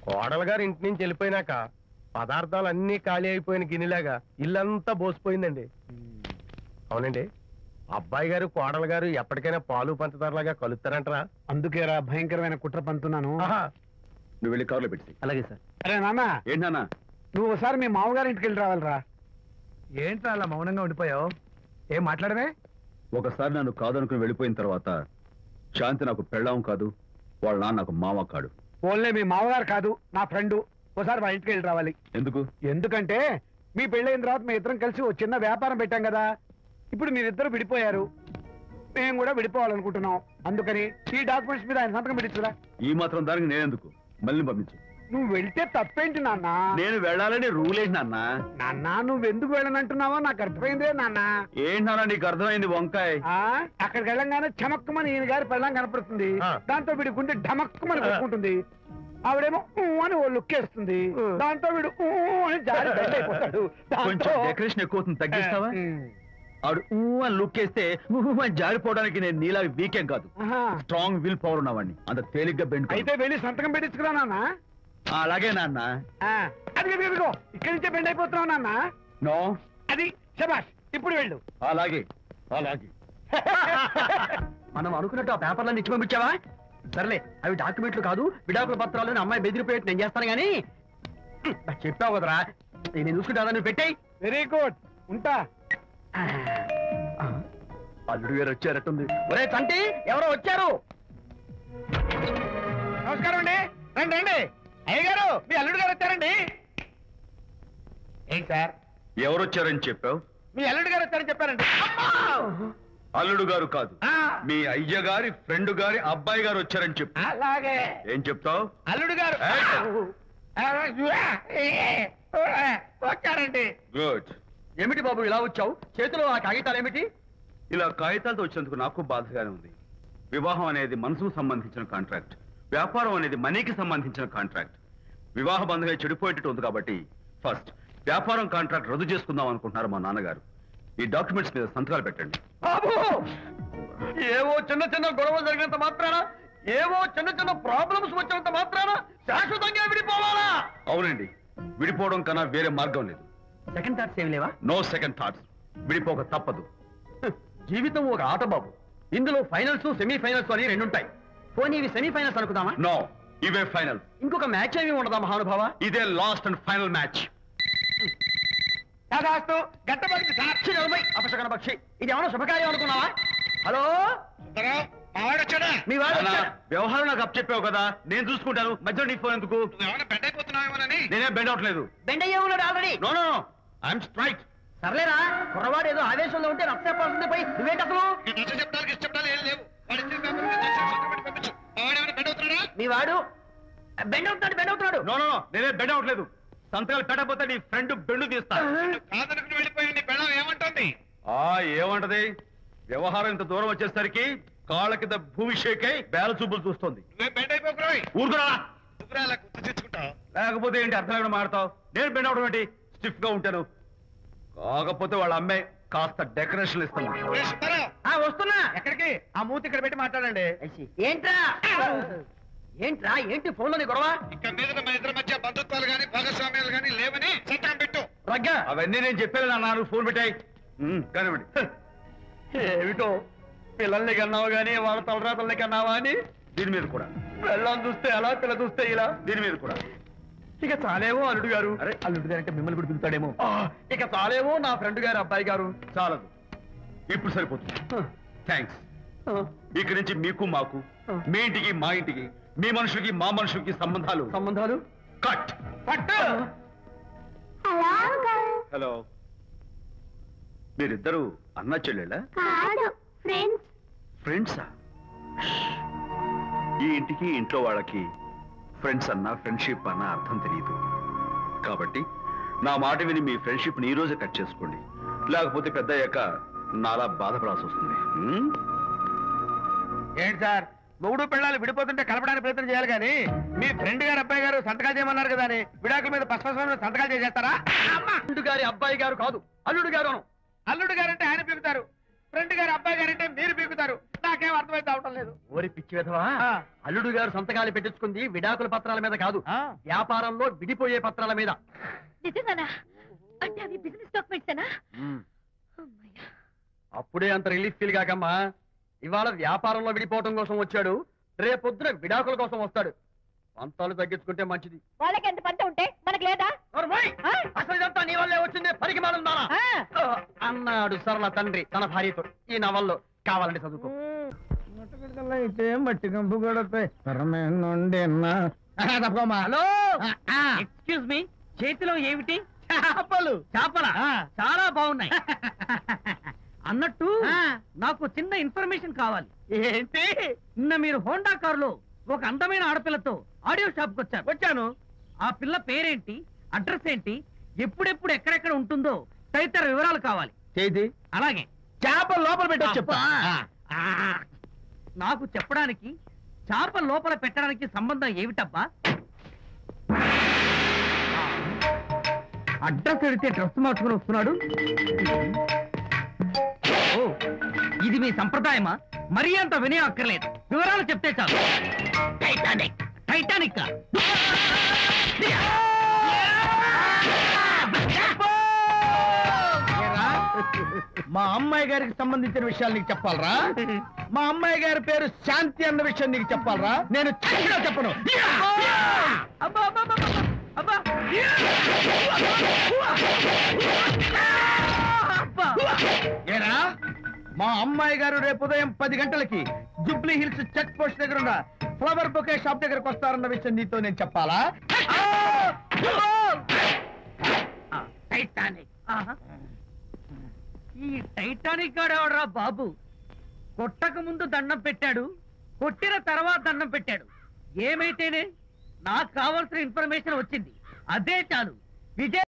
కోడలు గారు ఇంటి నుంచి వెళ్ళిపోయినాక పదార్థాలు అన్నీ ఖాళీ అయిపోయిన గిన్నెలాగా ఇల్లంతా బోసిపోయిందండి. అవునండి, అబ్బాయి గారు కోడలు గారు ఎప్పటికైనా పాలు పంచదారలాగా కలుస్తారంటరా? అందుకేరా భయంకరమైన కుట్ర పంతున్నాను. నువ్వు వెళ్ళి కారులో పెట్టి. అలాగే సార్. అరే నాన్న, ఏంటన్నా? నువ్వు ఒకసారి మీ మామగారి ఇంటికి వెళ్ళి రావాలిరా. ఏంట్రా అలా మౌనంగా ఉండిపోయావు? ఏం మాట్లాడమే? ఒకసారి నన్ను కాదనుకుని వెళ్ళిపోయిన తర్వాత శాంతి నాకు పెళ్ళాం కాదు, వాళ్ళ నాన్న నాకు మామ కాడు. ఓన్లే మీ మామగారు కాదు, నా ఫ్రెండ్. ఒకసారి మా ఇంటికి వెళ్ళి రావాలి. ఎందుకు? ఎందుకంటే మీ పెళ్ళైన తర్వాత మీ ఇద్దరం కలిసి ఓ చిన్న వ్యాపారం పెట్టాం కదా. ఇప్పుడు మీరిద్దరు విడిపోయారు, మేము కూడా విడిపోవాలనుకుంటున్నాం. అందుకని ఈ డాక్యుమెంట్స్ మీద ఆయన సంతకం పెట్టించురా. ఈ మాత్రం దానికి నేనెందుకు? మళ్ళీ పంపించు. నువ్వు వెళ్తే తప్పేంటి నాన్న? నేను వెళ్ళాలని రూల్ ఏంటి నాన్న? నాన్న, నువ్వు ఎందుకు వెళ్ళనంటున్నావో నాకు అర్థమైందే నాన్న. ఏంటి నాన్న నీకు అర్థమైంది? వంకాయ అక్కడికి వెళ్ళంగానే చమక్కుమని ఈయన గారి పెళ్ళం కనపడుతుంది. దాంతో వీడి గుండె ఢమక్కుమని కొట్టుకుంటుంది. ఆవిడేమో అని ఓ లుక్ వేస్తుంది. దాంతో వీడు అని జారి బెడ్ అయిపోతాడు. కొంచెం డెకరేషన్ ఎక్కువ తగ్గిస్తావా? ఆవిడ అని లుక్ వేస్తే జారిపోవడానికి నేను నీలా వీకేం కాదు, స్ట్రాంగ్ విల్ పవర్ ఉన్నవాడిని. అంత తేలిగ్గా బెండ్. అయితే వెళ్ళి సంతకం పెట్టించుకురా నాన్న. అలాగే నాన్న. అది ఇదిగో ఇక్కడి నుంచే బెండ్ అయిపోతున్నావు నాన్న. నో, అది శబాష్. ఇప్పుడు వెళ్ళు. అలాగే అలాగే. మనం అనుకున్నట్టు ఆ పేపర్లను ఇచ్చి పంపించావా? సర్లే, అవి డాక్యుమెంట్లు కాదు, విడాకుల పత్రాలు. అమ్మాయి బెదిరిపోయేట్టు నేను చేస్తాను గానీ చెప్పావు కదరా, నేను చూసుకుంటా. నువ్వు పెట్టాయి. వెరీ గుడ్, ఉంటా. అల్లుడు గారు వచ్చారట్టుంది. ఒరే తంటి, ఎవరో వచ్చారు. నమస్కారం అండి. రండి రండి. అయ్య గారు, మీ అల్లుడు గారు వచ్చారండి. ఏంటి సార్? ఎవరు వచ్చారని చెప్పావు? మీ అల్లుడు గారు వచ్చారని చెప్పారండి. అల్లుడు గారు కాదు, మీ అయ్య గారి ఫ్రెండ్ గారి అబ్బాయి గారు వచ్చారని చెప్పు. అలాగే. ఏం చెప్తావు? అల్లుడు గారు వచ్చారండి. గుడ్. ఏమిటి బాబు ఇలా వచ్చావు? చేతిలో ఆ కాగితాలు ఏమిటి? ఇలా కాగితాలతో వచ్చినందుకు నాకు బాధగానే ఉంది. వివాహం అనేది మనసుకు సంబంధించిన కాంట్రాక్ట్, వ్యాపారం అనేది మనీకి సంబంధించిన కాంట్రాక్ట్. వివాహ బంధంగా చెడిపోయేటట్టు ఉంది కాబట్టి ఫస్ట్ వ్యాపారం కాంట్రాక్ట్ రద్దు చేసుకుందాం అనుకుంటున్నారు మా నాన్నగారు. ఈ డాక్యుమెంట్స్ మీద సంతకాలు పెట్టండి. బాబు, ఏవో చిన్న చిన్న గొడవలు జరిగినంత మాత్రాన, ఏవో చిన్న చిన్న ప్రాబ్లమ్స్ వచ్చినంత మాత్రాన శాశ్వతంగా విడిపోవాలా? అవునండి, విడిపోవడం కన్నా వేరే మార్గం లేదు. సెకండ్ థాట్స్ ఏమి లేవా? No second thoughts. విడిపోక తప్పదు. జీవితం ఒక ఆట బాబు. ఇందులో ఫైనల్స్, సెమీఫైనల్స్ అని రెండుంటాయి. పోనీ ఇవి సెమీఫైనల్స్ అనుకుందామా? నో, ఇవే ఫైనల్. ఇంకొక మ్యాచ్ ఏమి ఉండదా మహానుభావ? ఇదే లాస్ట్ అండ్ ఫైనల్ మ్యాచ్. గట్టబడి సాక్షి నలభై అపశకన పక్షి. ఇది ఏమన్నా శుభకార్యం అనుకున్నావా? హలో, మీ వాడు వ్యవహారం నాకు అప్ చెప్పావు కదా, నేను చూసుకుంటాను. మధ్యలో నీ ఫోన్ ఎందుకు? నేనే బెండ్ అవట్లేదు. బెండ్ అయ్యే ఉన్నాడు already. No no no, I'm straight. సర్లేరా, కుర్రవాడు ఏదో ఆవేశంలో ఉంటే రక్త చెప్పాల్సింది పోయి నువ్వేంటి అసలు? మీ వాడు బెండ్ అవుతున్నాడు. నో నో, నేనే బెండ్ అవట్లేదు. సంతకాలు పెట్టకపోతే నీ ఫ్రెండ్ బెండు తీస్తా. ఏమంటుంది? ఏమంటది? వ్యవహారం ఇంత దూరం వచ్చేసరికి కాళ్ళ కింద భూమి షేక్ అయి బేల చూపులు చూస్తుంది. ఊరుకురా, లేకపోతే ఏంటి అర్థం లేకుండా మాడతావు? నేను బెండ్ అవడం ఏంటి? స్టిఫ్ గా ఉంటాను. కాకపోతే వాళ్ళ అమ్మాయి కాస్త డెకరేషన్ ఇస్తాను. వస్తున్నా. ఎక్కడికి? ఆ మూతి ఇక్కడ పెట్టి మాట్లాడండి. ఏంట్రా ఏంటి ఫోన్ లోని గొడవ? ఇక్కడ మీద మన ఇద్దరి మధ్య బంధుత్వాలు గాని భాగస్వామ్యాలు గాని లేవని సంతకం పెట్టు. రగ్గా అవన్నీ నేను చెప్పాను నాన్న, ఫోన్ పెట్టాయి కానివ్వండి. ఏమిటో పిల్లల్ని కన్నావు గానీ వాళ్ళ తలరాతల్ని కన్నావా అని. దీని మీద కూడా పిల్లల్ని చూస్తే అలా, పిల్ల చూస్తే ఇలా. దీని మీద కూడా ఇక చాలేమో అల్లుడు గారు. అరే, అల్లుడు గారు అంటే మిమ్మల్ని కూడా పిలుతాడేమో. ఇక చాలేమో నా ఫ్రెండ్ గారు అబ్బాయి గారు. చాలదు, ఇప్పుడు సరిపోతుంది. థ్యాంక్స్. ఇక్కడి నుంచి మీకు మాకు, మీ ఇంటికి మా ఇంటికి, మీ మనుషులకి మా మనుషులకి సంబంధాలు కట్. హలో, మీరిద్దరు అన్న చెల్లెళ్ళా? ఫ్రెండ్సా? ఈ ఇంటికి ఇంట్లో వాళ్ళకి ఫ్రెండ్స్ అన్నా ఫ్రెండ్షిప్ అన్నా అర్థం తెలియదు. కాబట్టి నా మాట విని మీ ఫ్రెండ్షిప్ ని ఈ రోజే కట్ చేసుకోండి, లేకపోతే పెద్ద అయ్యాక నాలా బాధపడాల్సి వస్తుంది. ఏంటి సార్, మొగుడు పిల్లలు విడిపోతుంటే కలపడానికి ప్రయత్నం చేయాలి కానీ మీ ఫ్రెండ్ గారు అబ్బాయి గారు సంతకాలు చేయమన్నారు కదా అని విడాకుల మీద పశ్చిమ సంతకాలు చేసేస్తారా? ఫ్రెండ్ గారి అబ్బాయి గారు కాదు, అల్లుడు గారు. అల్లుడు గారు అంటే ఆయన పిలుతారు, ఫ్రెండ్ గారు అబ్బాయి గారు అంటే మీరు పీకుతారు. నాకేం అర్థమైతే అవటం లేదు. ఓరి పిచ్చి విధవా, అల్లుడు గారు సంతకాలు పెట్టించుకుంది విడాకుల పత్రాల మీద కాదు, వ్యాపారంలో విడిపోయే పత్రాల మీద. నిజంగానా? అంటే అవి బిజినెస్ డాక్యుమెంట్సేనా? అప్పుడే అంత రిలీఫ్ ఫీల్ కాకమ్మా. ఇవాళ వ్యాపారంలో విడిపోవటం కోసం వచ్చాడు, రేపొద్దున విడాకుల కోసం వస్తాడు. పంతాలు తగ్గించుకుంటే మంచిది. వాళ్ళకి ఎంత పంట ఉంటే మనకి లేదా? అసలు ఇదంతా నీ వల్లే వచ్చింది, పరికి మాలుందానా అన్నాడు సరళ తండ్రి తన భార్యతో. ఈ నవల్లో కావాలంటే చదువుకో. అయితే మట్టి కంపు కొడతాయి. హలో, ఎక్స్క్యూజ్ మీ, చేతిలో ఏమిటి? చేపలు. చేపల? చాలా బాగున్నాయి. అన్నట్టు నాకు చిన్న ఇన్ఫర్మేషన్ కావాలి. ఏంటి? నిన్న మీరు హోండా కారులో ఒక అందమైన ఆడపిల్లతో ఆడియో షాప్ కు వచ్చాను. ఆ పిల్ల పేరేంటి, అడ్రస్ ఏంటి, ఎప్పుడెప్పుడు ఎక్కడెక్కడ ఉంటుందో తదితర వివరాలు కావాలి. చేతి అలాగే చేపలు లోపల పెట్టి చెప్తా. నాకు చెప్పడానికి చేప లోపల పెట్టడానికి సంబంధం ఏమిటబ్బా? అడ్రస్ అడిగితే డ్రెస్ మార్చుకుని వస్తున్నాడు. ఓ, ఇది మీ సంప్రదాయమా? మరీ అంత వినయం అక్కర్లేదు, వివరాలు చెప్తే చాలు. టైటానిక్. టైటానిక్ మా అమ్మాయి గారికి సంబంధించిన విషయాలు నీకు చెప్పాలరా? మా అమ్మాయి గారి పేరు శాంతి అన్న విషయం నీకు చెప్పాలరా? నేను చచ్చినా చెప్పను. అబ్బా అబ్బా అబ్బా అబ్బా. అబ్బా. ఏరా, మా అమ్మాయి గారు రేపు ఉదయం 10 గంటలకి జూబ్లీ హిల్స్ చెక్ పోస్ట్ దగ్గర ఉన్న ఫ్లవర్ బొకే షాప్ దగ్గరకు వస్తారన్న విషయం నీతో నేను చెప్పాలా? టైటానిక్. ఈ టైటానిక్ గాడెవడరా బాబు? కొట్టక ముందు దండం పెట్టాడు, కొట్టిన తర్వాత దండం పెట్టాడు. ఏమైతేనే నాకు కావాల్సిన ఇన్ఫర్మేషన్ వచ్చింది, అదే చాలు. విజయ్